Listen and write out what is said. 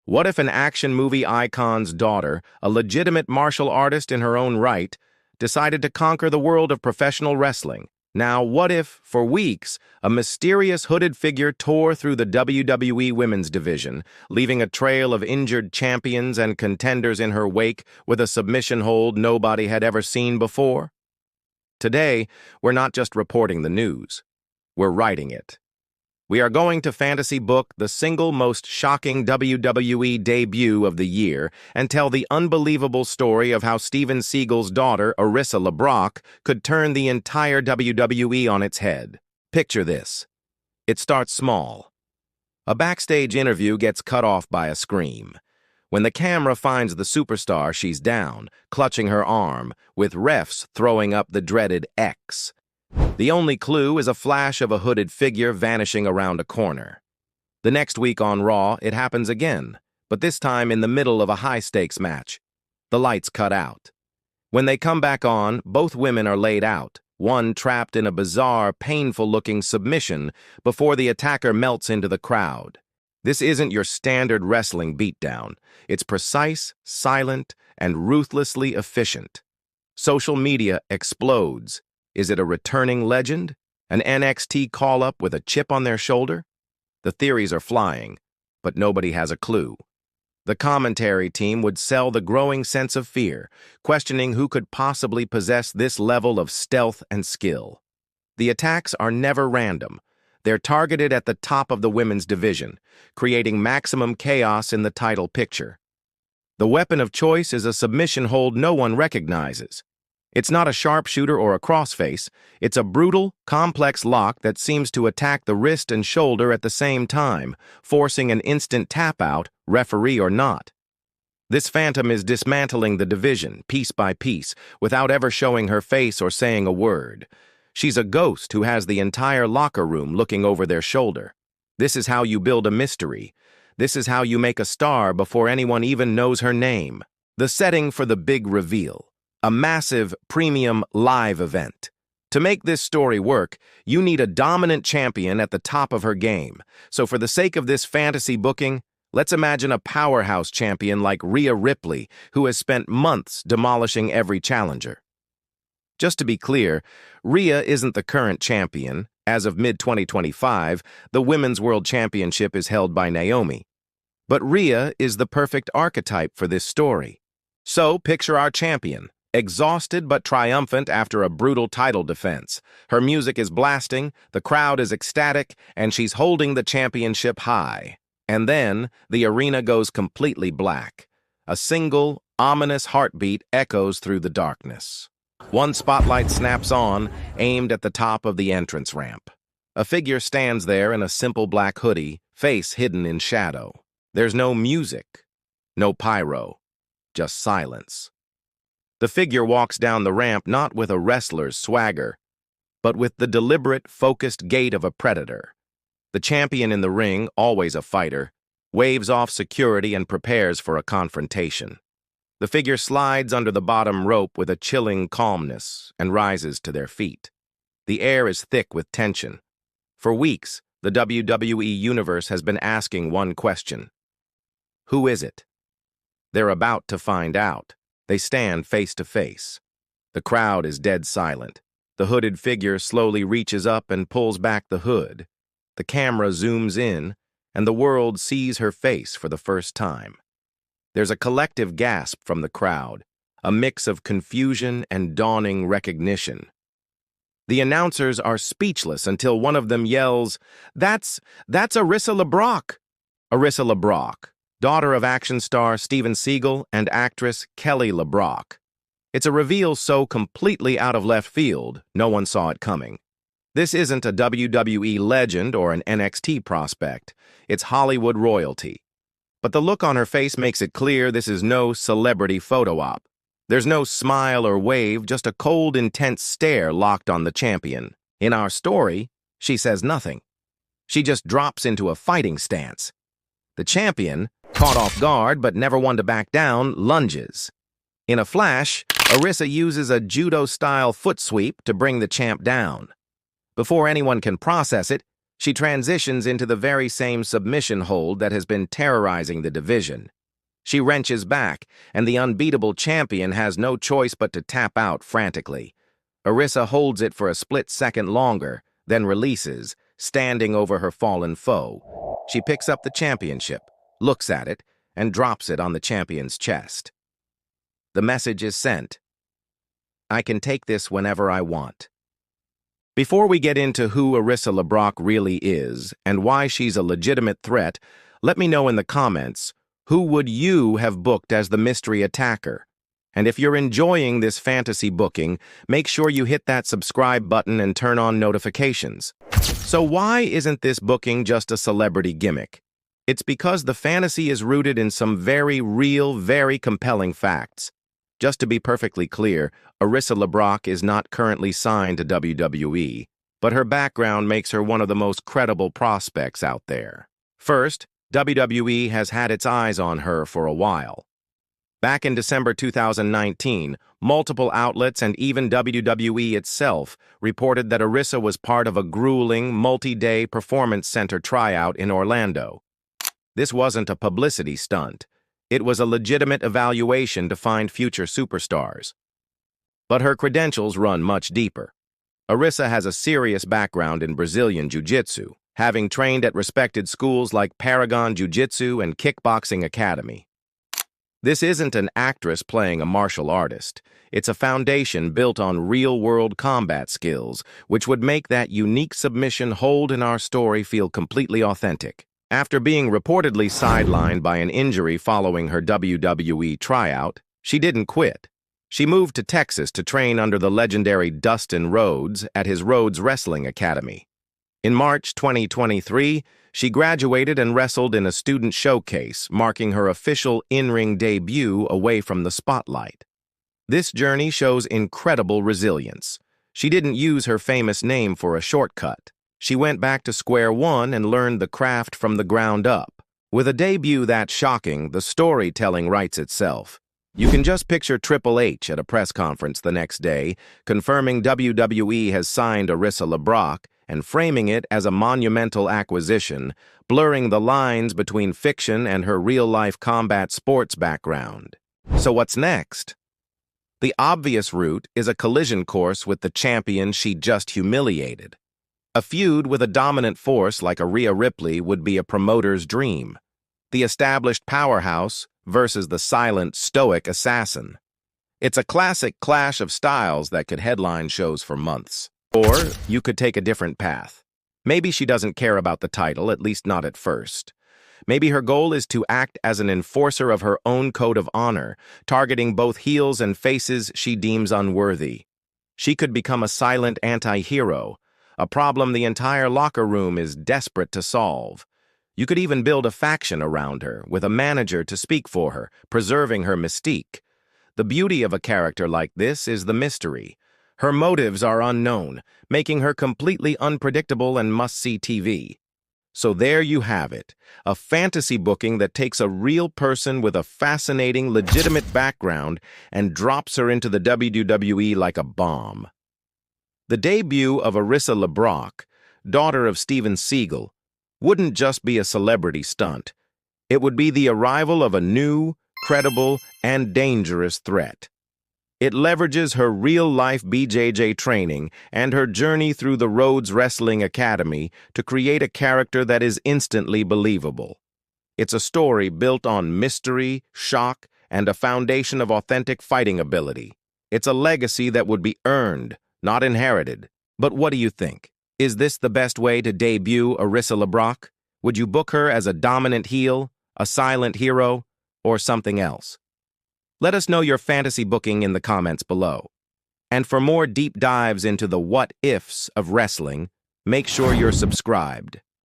What if an action movie icon's daughter, a legitimate martial artist in her own right, decided to conquer the world of professional wrestling? Now, what if, for weeks, a mysterious hooded figure tore through the WWE Women's Division, leaving a trail of injured champions and contenders in her wake with a submission hold nobody had ever seen before? Today, we're not just reporting the news. We're writing it. We are going to fantasy book the single most shocking WWE debut of the year and tell the unbelievable story of how Steven Seagal's daughter, Arissa LeBrock, could turn the entire WWE on its head. Picture this. It starts small. A backstage interview gets cut off by a scream. When the camera finds the superstar, she's down, clutching her arm, with refs throwing up the dreaded X. The only clue is a flash of a hooded figure vanishing around a corner. The next week on Raw, it happens again, but this time in the middle of a high-stakes match. The lights cut out. When they come back on, both women are laid out, one trapped in a bizarre, painful-looking submission before the attacker melts into the crowd. This isn't your standard wrestling beatdown. It's precise, silent, and ruthlessly efficient. Social media explodes. Is it a returning legend? An NXT call-up with a chip on their shoulder? The theories are flying, but nobody has a clue. The commentary team would sell the growing sense of fear, questioning who could possibly possess this level of stealth and skill. The attacks are never random. They're targeted at the top of the women's division, creating maximum chaos in the title picture. The weapon of choice is a submission hold no one recognizes. It's not a sharpshooter or a crossface. It's a brutal, complex lock that seems to attack the wrist and shoulder at the same time, forcing an instant tap-out, referee or not. This phantom is dismantling the division, piece by piece, without ever showing her face or saying a word. She's a ghost who has the entire locker room looking over their shoulder. This is how you build a mystery. This is how you make a star before anyone even knows her name. The setting for the big reveal. A massive, premium, live event. To make this story work, you need a dominant champion at the top of her game. So for the sake of this fantasy booking, let's imagine a powerhouse champion like Rhea Ripley, who has spent months demolishing every challenger. Just to be clear, Rhea isn't the current champion. As of mid-2025, the Women's World Championship is held by Naomi. But Rhea is the perfect archetype for this story. So picture our champion. Exhausted but triumphant after a brutal title defense. Her music is blasting, the crowd is ecstatic, and she's holding the championship high. And then, the arena goes completely black. A single, ominous heartbeat echoes through the darkness. One spotlight snaps on, aimed at the top of the entrance ramp. A figure stands there in a simple black hoodie, face hidden in shadow. There's no music, no pyro, just silence. The figure walks down the ramp not with a wrestler's swagger, but with the deliberate, focused gait of a predator. The champion in the ring, always a fighter, waves off security and prepares for a confrontation. The figure slides under the bottom rope with a chilling calmness and rises to their feet. The air is thick with tension. For weeks, the WWE Universe has been asking one question. Who is it? They're about to find out. They stand face to face. The crowd is dead silent. The hooded figure slowly reaches up and pulls back the hood. The camera zooms in, and the world sees her face for the first time. There's a collective gasp from the crowd, a mix of confusion and dawning recognition. The announcers are speechless until one of them yells, That's Arissa LeBrock! Arissa LeBrock, daughter of action star Steven Seagal and actress Kelly LeBrock. It's a reveal so completely out of left field, no one saw it coming. This isn't a WWE legend or an NXT prospect. It's Hollywood royalty. But the look on her face makes it clear this is no celebrity photo op. There's no smile or wave, just a cold, intense stare locked on the champion. In our story, she says nothing. She just drops into a fighting stance. The champion, caught off guard but never one to back down, lunges. In a flash, Arissa uses a judo-style foot sweep to bring the champ down. Before anyone can process it, She transitions into the very same submission hold that has been terrorizing the division. She wrenches back, and the unbeatable champion has no choice but to tap out frantically. Arissa holds it for a split second longer, then releases, standing over her fallen foe. She picks up the championship, looks at it, and drops it on the champion's chest. The message is sent. I can take this whenever I want. Before we get into who Arissa LeBrock really is and why she's a legitimate threat, let me know in the comments, who would you have booked as the mystery attacker? And if you're enjoying this fantasy booking, make sure you hit that subscribe button and turn on notifications. So why isn't this booking just a celebrity gimmick? It's because the fantasy is rooted in some very real, very compelling facts. Just to be perfectly clear, Arissa LeBrock is not currently signed to WWE, but her background makes her one of the most credible prospects out there. First, WWE has had its eyes on her for a while. Back in December 2019, multiple outlets and even WWE itself reported that Arissa was part of a grueling, multi-day performance center tryout in Orlando. This wasn't a publicity stunt. It was a legitimate evaluation to find future superstars. But her credentials run much deeper. Arissa has a serious background in Brazilian Jiu-Jitsu, having trained at respected schools like Paragon Jiu-Jitsu and Kickboxing Academy. This isn't an actress playing a martial artist. It's a foundation built on real-world combat skills, which would make that unique submission hold in our story feel completely authentic. After being reportedly sidelined by an injury following her WWE tryout, she didn't quit. She moved to Texas to train under the legendary Dustin Rhodes at his Rhodes Wrestling Academy. In March 2023, she graduated and wrestled in a student showcase, marking her official in-ring debut away from the spotlight. This journey shows incredible resilience. She didn't use her famous name for a shortcut. She went back to square one and learned the craft from the ground up. With a debut that shocking, the storytelling writes itself. You can just picture Triple H at a press conference the next day, confirming WWE has signed Arissa LeBrock and framing it as a monumental acquisition, blurring the lines between fiction and her real-life combat sports background. So what's next? The obvious route is a collision course with the champion she just humiliated. A feud with a dominant force like Rhea Ripley would be a promoter's dream. The established powerhouse versus the silent, stoic assassin. It's a classic clash of styles that could headline shows for months. Or you could take a different path. Maybe she doesn't care about the title, at least not at first. Maybe her goal is to act as an enforcer of her own code of honor, targeting both heels and faces she deems unworthy. She could become a silent anti-hero, a problem the entire locker room is desperate to solve. You could even build a faction around her, with a manager to speak for her, preserving her mystique. The beauty of a character like this is the mystery. Her motives are unknown, making her completely unpredictable and must-see TV. So there you have it, a fantasy booking that takes a real person with a fascinating, legitimate background and drops her into the WWE like a bomb. The debut of Arissa LeBrock, daughter of Steven Seagal, wouldn't just be a celebrity stunt. It would be the arrival of a new, credible, and dangerous threat. It leverages her real-life BJJ training and her journey through the Rhodes Wrestling Academy to create a character that is instantly believable. It's a story built on mystery, shock, and a foundation of authentic fighting ability. It's a legacy that would be earned, not inherited. But what do you think? Is this the best way to debut Arissa LeBrock? Would you book her as a dominant heel, a silent hero, or something else? Let us know your fantasy booking in the comments below. And for more deep dives into the what-ifs of wrestling, make sure you're subscribed.